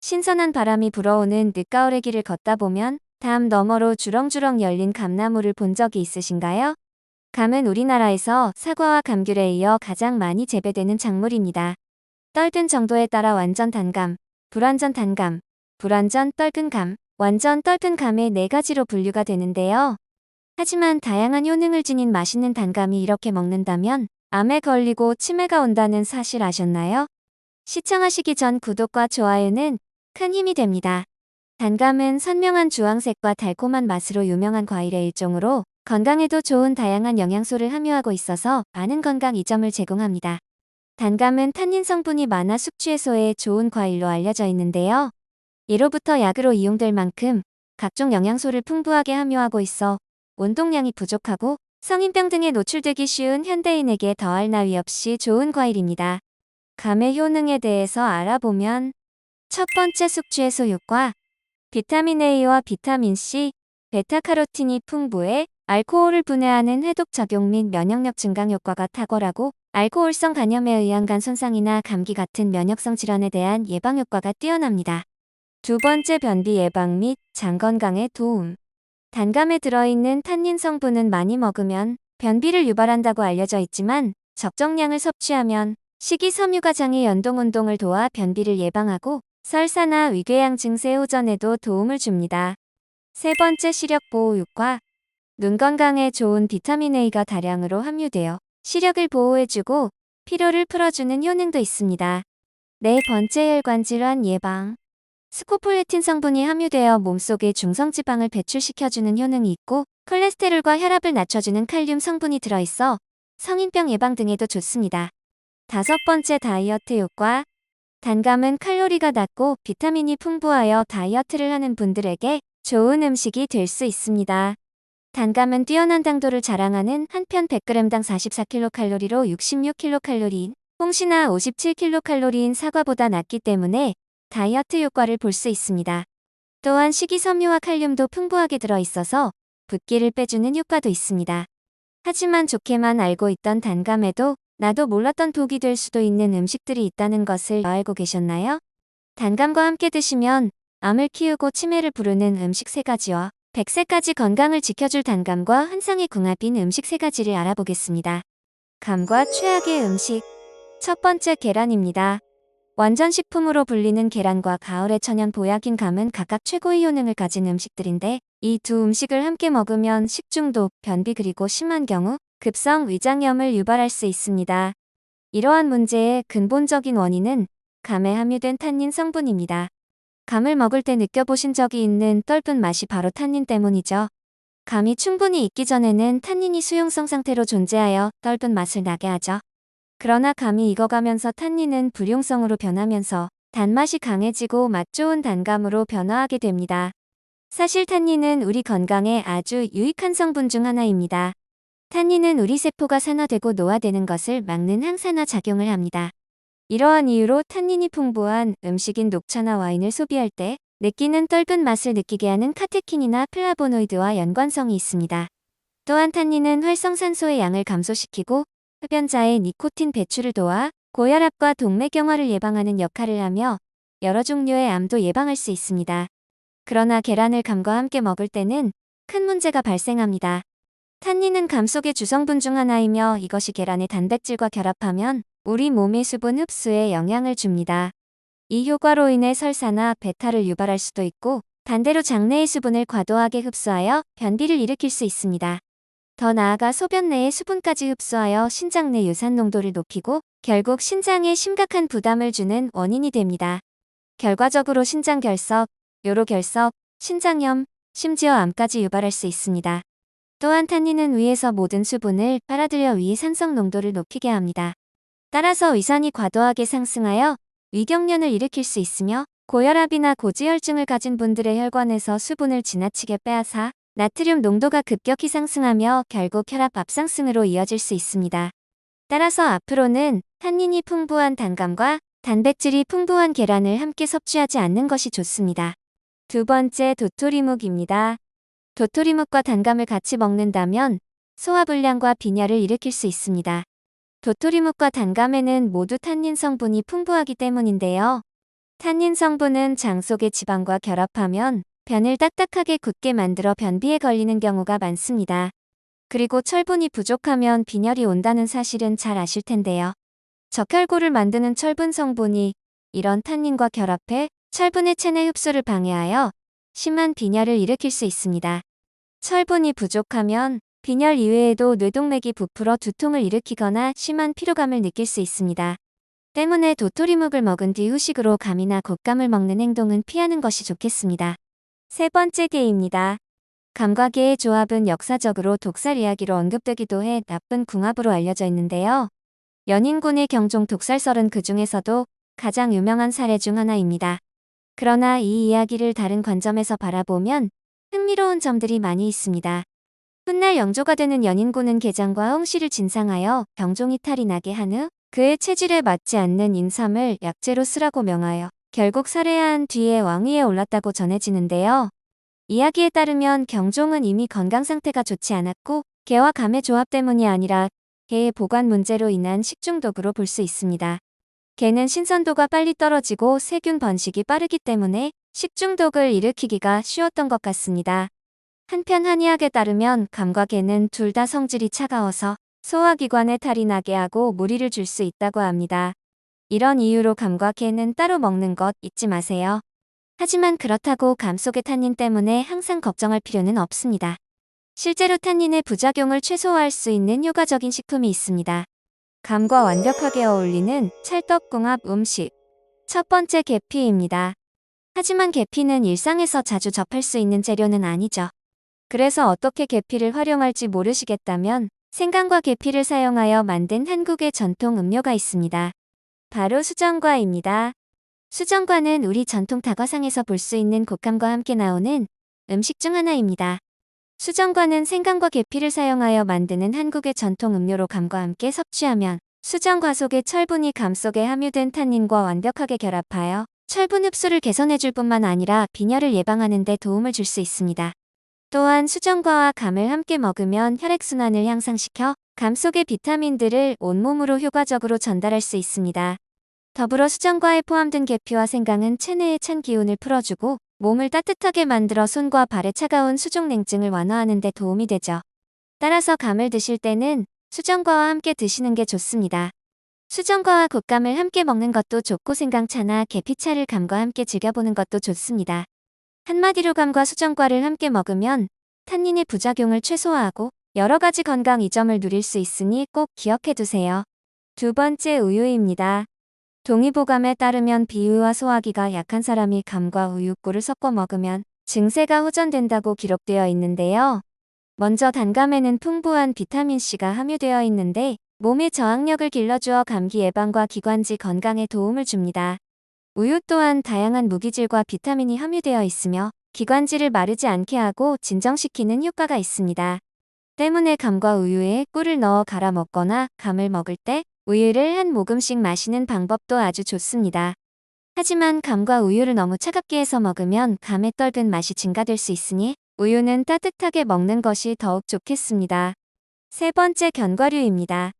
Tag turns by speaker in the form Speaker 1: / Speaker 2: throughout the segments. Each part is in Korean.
Speaker 1: 신선한 바람이 불어오는 늦가을의 길을 걷다 보면 담 너머로 주렁주렁 열린 감나무를 본 적이 있으신가요? 감은 우리나라에서 사과와 감귤에 이어 가장 많이 재배되는 작물입니다. 떨든 정도에 따라 완전 단감, 불완전 단감, 불완전 떨근 감, 완전 떨근 감의 네 가지로 분류가 되는데요. 하지만 다양한 효능을 지닌 맛있는 단감이 이렇게 먹는다면 암에 걸리고 치매가 온다는 사실 아셨나요? 시청하시기 전 구독과 좋아요는 큰 힘이 됩니다. 단감은 선명한 주황색과 달콤한 맛으로 유명한 과일의 일종으로 건강에도 좋은 다양한 영양소를 함유하고 있어서 많은 건강 이점을 제공합니다. 단감은 탄닌 성분이 많아 숙취 해소에 좋은 과일로 알려져 있는데요. 이로부터 약으로 이용될 만큼 각종 영양소를 풍부하게 함유하고 있어 운동량이 부족하고 성인병 등에 노출되기 쉬운 현대인에게 더할 나위 없이 좋은 과일입니다. 감의 효능에 대해서 알아보면 첫 번째 숙취 해소 효과. 비타민 A와 비타민 C, 베타카로틴이 풍부해 알코올을 분해하는 해독 작용 및 면역력 증강 효과가 탁월하고 알코올성 간염에 의한 간 손상이나 감기 같은 면역성 질환에 대한 예방 효과가 뛰어납니다. 두 번째 변비 예방 및 장 건강에 도움. 단감에 들어있는 탄닌 성분은 많이 먹으면 변비를 유발한다고 알려져 있지만 적정량을 섭취하면 식이섬유가 장의 연동 운동을 도와 변비를 예방하고 설사나 위궤양 증세 호전에도 도움을 줍니다. 세 번째 시력 보호 효과. 눈 건강에 좋은 비타민 A가 다량으로 함유되어 시력을 보호해주고 피로를 풀어주는 효능도 있습니다. 네 번째 혈관 질환 예방. 스코폴레틴 성분이 함유되어 몸속에 중성지방을 배출시켜주는 효능이 있고 콜레스테롤과 혈압을 낮춰주는 칼륨 성분이 들어있어 성인병 예방 등에도 좋습니다. 다섯 번째 다이어트 효과. 단감은 칼로리가 낮고 비타민이 풍부하여 다이어트를 하는 분들에게 좋은 음식이 될 수 있습니다. 단감은 뛰어난 당도를 자랑하는 한 편 100g당 44kcal로 66kcal인 홍시나 57kcal인 사과보다 낮기 때문에 다이어트 효과를 볼 수 있습니다. 또한 식이섬유와 칼륨도 풍부하게 들어있어서 붓기를 빼주는 효과도 있습니다. 하지만 좋게만 알고 있던 단감에도 나도 몰랐던 독이 될 수도 있는 음식들이 있다는 것을 알고 계셨나요? 단감과 함께 드시면 암을 키우고 치매를 부르는 음식 3가지와 100세까지 건강을 지켜줄 단감과 한상의 궁합인 음식 3가지를 알아보겠습니다. 감과 최악의 음식. 첫 번째 계란입니다. 완전식품으로 불리는 계란과 가을의 천연 보약인 감은 각각 최고의 효능을 가진 음식들인데 이 두 음식을 함께 먹으면 식중독, 변비 그리고 심한 경우 급성 위장염을 유발할 수 있습니다. 이러한 문제의 근본적인 원인은 감에 함유된 탄닌 성분입니다. 감을 먹을 때 느껴보신 적이 있는 떫은 맛이 바로 탄닌 때문이죠. 감이 충분히 익기 전에는 탄닌이 수용성 상태로 존재하여 떫은 맛을 나게 하죠. 그러나 감이 익어가면서 탄닌은 불용성으로 변하면서 단맛이 강해지고 맛 좋은 단감으로 변화하게 됩니다. 사실 탄닌은 우리 건강에 아주 유익한 성분 중 하나입니다. 탄닌은 우리 세포가 산화되고 노화되는 것을 막는 항산화 작용을 합니다. 이러한 이유로 탄닌이 풍부한 음식인 녹차나 와인을 소비할 때 느끼는 떫은 맛을 느끼게 하는 카테킨이나 플라보노이드와 연관성이 있습니다. 또한 탄닌은 활성산소의 양을 감소시키고 흡연자의 니코틴 배출을 도와 고혈압과 동맥경화를 예방하는 역할을 하며 여러 종류의 암도 예방할 수 있습니다. 그러나 계란을 감과 함께 먹을 때는 큰 문제가 발생합니다. 탄닌은 감 속의 주성분 중 하나이며 이것이 계란의 단백질과 결합하면 우리 몸의 수분 흡수에 영향을 줍니다. 이 효과로 인해 설사나 배탈을 유발할 수도 있고 반대로 장내의 수분을 과도하게 흡수하여 변비를 일으킬 수 있습니다. 더 나아가 소변 내의 수분까지 흡수하여 신장 내 유산 농도를 높이고 결국 신장에 심각한 부담을 주는 원인이 됩니다. 결과적으로 신장 결석, 요로 결석, 신장염, 심지어 암까지 유발할 수 있습니다. 또한 탄닌은 위에서 모든 수분을 빨아들여 위 산성 농도를 높이게 합니다. 따라서 위산이 과도하게 상승하여 위경련을 일으킬 수 있으며 고혈압이나 고지혈증을 가진 분들의 혈관에서 수분을 지나치게 빼앗아 나트륨 농도가 급격히 상승하며 결국 혈압 앞상승으로 이어질 수 있습니다. 따라서 앞으로는 탄닌이 풍부한 단감과 단백질이 풍부한 계란을 함께 섭취하지 않는 것이 좋습니다. 두 번째 도토리묵입니다. 도토리묵과 단감을 같이 먹는다면 소화불량과 빈혈을 일으킬 수 있습니다. 도토리묵과 단감에는 모두 탄닌 성분이 풍부하기 때문인데요. 탄닌 성분은 장 속의 지방과 결합하면 변을 딱딱하게 굳게 만들어 변비에 걸리는 경우가 많습니다. 그리고 철분이 부족하면 빈혈이 온다는 사실은 잘 아실 텐데요. 적혈구를 만드는 철분 성분이 이런 탄닌과 결합해 철분의 체내 흡수를 방해하여 심한 빈혈을 일으킬 수 있습니다. 철분이 부족하면 빈혈 이외에도 뇌동맥이 부풀어 두통을 일으키거나 심한 피로감을 느낄 수 있습니다. 때문에 도토리묵을 먹은 뒤 후식으로 감이나 곶감을 먹는 행동은 피하는 것이 좋겠습니다. 세 번째 개입니다. 감과 개의 조합은 역사적으로 독살 이야기로 언급되기도 해 나쁜 궁합으로 알려져 있는데요. 연인군의 경종 독살설은 그 중에서도 가장 유명한 사례 중 하나입니다. 그러나 이 이야기를 다른 관점에서 바라보면 흥미로운 점들이 많이 있습니다. 훗날 영조가 되는 연인군은 계장과 홍씨를 진상하여 경종이 탈이 나게 한 후 그의 체질에 맞지 않는 인삼을 약재로 쓰라고 명하여 결국 살해한 뒤에 왕위에 올랐다고 전해지는데요. 이야기에 따르면 경종은 이미 건강 상태가 좋지 않았고 개와 감의 조합 때문이 아니라 개의 보관 문제로 인한 식중독으로 볼 수 있습니다. 개는 신선도가 빨리 떨어지고 세균 번식이 빠르기 때문에 식중독을 일으키기가 쉬웠던 것 같습니다. 한편 한 이야기에 따르면 감과 개는 둘 다 성질이 차가워서 소화기관에 탈이 나게 하고 무리를 줄 수 있다고 합니다. 이런 이유로 감과 개는 따로 먹는 것 잊지 마세요. 하지만 그렇다고 감 속의 탄닌 때문에 항상 걱정할 필요는 없습니다. 실제로 탄닌의 부작용을 최소화할 수 있는 효과적인 식품이 있습니다. 감과 완벽하게 어울리는 찰떡궁합 음식. 첫 번째 계피입니다. 하지만 계피는 일상에서 자주 접할 수 있는 재료는 아니죠. 그래서 어떻게 계피를 활용할지 모르시겠다면 생강과 계피를 사용하여 만든 한국의 전통 음료가 있습니다. 바로 수정과입니다. 수정과는 우리 전통 다과상에서 볼 수 있는 곶감과 함께 나오는 음식 중 하나입니다. 수정과는 생강과 계피를 사용하여 만드는 한국의 전통 음료로 감과 함께 섭취하면 수정과 속의 철분이 감 속에 함유된 탄닌과 완벽하게 결합하여 철분 흡수를 개선해줄 뿐만 아니라 빈혈을 예방하는 데 도움을 줄 수 있습니다. 또한 수정과와 감을 함께 먹으면 혈액순환을 향상시켜 감 속의 비타민들을 온몸으로 효과적으로 전달할 수 있습니다. 더불어 수정과에 포함된 계피와 생강은 체내의 찬 기운을 풀어주고 몸을 따뜻하게 만들어 손과 발의 차가운 수족냉증을 완화하는 데 도움이 되죠. 따라서 감을 드실 때는 수정과와 함께 드시는 게 좋습니다. 수정과와 곶감을 함께 먹는 것도 좋고 생강차나 계피차를 감과 함께 즐겨보는 것도 좋습니다. 한마디로 감과 수정과를 함께 먹으면 탄닌의 부작용을 최소화하고 여러 가지 건강 이점을 누릴 수 있으니 꼭 기억해두세요. 두 번째 우유입니다. 동의보감에 따르면 비위와 소화기가 약한 사람이 감과 우유꿀을 섞어 먹으면 증세가 호전된다고 기록되어 있는데요. 먼저 단감에는 풍부한 비타민C가 함유되어 있는데 몸의 저항력을 길러주어 감기 예방과 기관지 건강에 도움을 줍니다. 우유 또한 다양한 무기질과 비타민이 함유되어 있으며 기관지를 마르지 않게 하고 진정시키는 효과가 있습니다. 때문에 감과 우유에 꿀을 넣어 갈아 먹거나 감을 먹을 때 우유를 한 모금씩 마시는 방법도 아주 좋습니다. 하지만 감과 우유를 너무 차갑게 해서 먹으면 감의 떫은 맛이 증가될 수 있으니 우유는 따뜻하게 먹는 것이 더욱 좋겠습니다. 세 번째 견과류입니다.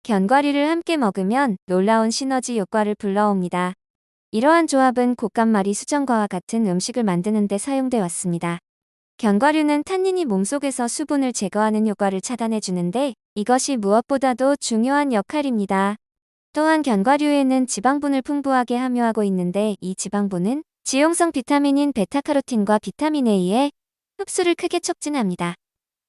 Speaker 1: 견과류를 함께 먹으면 놀라운 시너지 효과를 불러옵니다. 이러한 조합은 곶감말이 수정과와 같은 음식을 만드는 데 사용돼 왔습니다. 견과류는 탄닌이 몸속에서 수분을 제거하는 효과를 차단해 주는데 이것이 무엇보다도 중요한 역할입니다. 또한 견과류에는 지방분을 풍부하게 함유하고 있는데 이 지방분은 지용성 비타민인 베타카로틴과 비타민 A의 흡수를 크게 촉진합니다.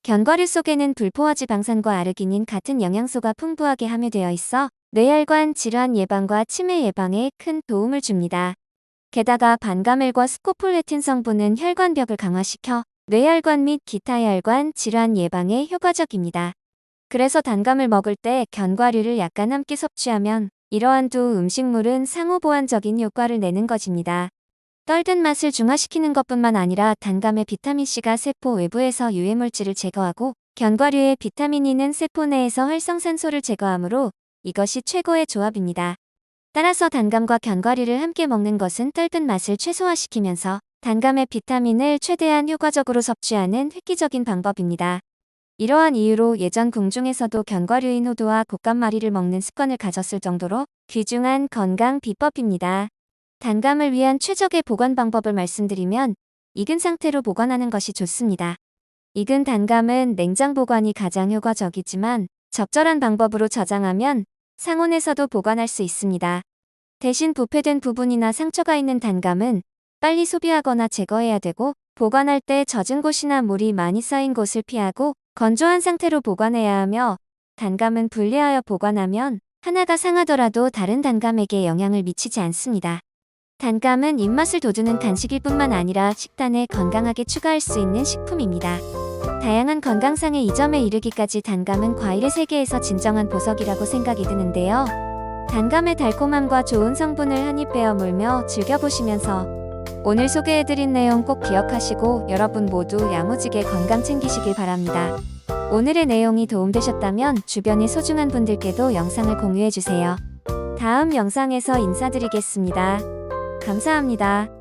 Speaker 1: 견과류 속에는 불포화지방산과 아르기닌 같은 영양소가 풍부하게 함유되어 있어 뇌혈관 질환 예방과 치매 예방에 큰 도움을 줍니다. 게다가 반가멜과 스코폴레틴 성분은 혈관벽을 강화시켜 뇌혈관 및 기타 혈관 질환 예방에 효과적입니다. 그래서 단감을 먹을 때 견과류를 약간 함께 섭취하면 이러한 두 음식물은 상호 보완적인 효과를 내는 것입니다. 떫은 맛을 중화시키는 것뿐만 아니라 단감의 비타민C가 세포 외부에서 유해물질을 제거하고 견과류의 비타민 E는 세포 내에서 활성산소를 제거하므로 이것이 최고의 조합입니다. 따라서 단감과 견과류를 함께 먹는 것은 떫은 맛을 최소화시키면서 단감의 비타민을 최대한 효과적으로 섭취하는 획기적인 방법입니다. 이러한 이유로 예전 궁중에서도 견과류인 호두와 곶감말이를 먹는 습관을 가졌을 정도로 귀중한 건강 비법입니다. 단감을 위한 최적의 보관 방법을 말씀드리면 익은 상태로 보관하는 것이 좋습니다. 익은 단감은 냉장 보관이 가장 효과적이지만 적절한 방법으로 저장하면 상온에서도 보관할 수 있습니다. 대신 부패된 부분이나 상처가 있는 단감은 빨리 소비하거나 제거해야 되고, 보관할 때 젖은 곳이나 물이 많이 쌓인 곳을 피하고 건조한 상태로 보관해야 하며, 단감은 분리하여 보관하면 하나가 상하더라도 다른 단감에게 영향을 미치지 않습니다. 단감은 입맛을 돋우는 간식일 뿐만 아니라 식단에 건강하게 추가할 수 있는 식품입니다. 다양한 건강상의 이점에 이르기까지 단감은 과일의 세계에서 진정한 보석이라고 생각이 드는데요. 단감의 달콤함과 좋은 성분을 한입 베어 물며 즐겨보시면서 오늘 소개해드린 내용 꼭 기억하시고 여러분 모두 야무지게 건강 챙기시길 바랍니다. 오늘의 내용이 도움되셨다면 주변의 소중한 분들께도 영상을 공유해주세요. 다음 영상에서 인사드리겠습니다. 감사합니다.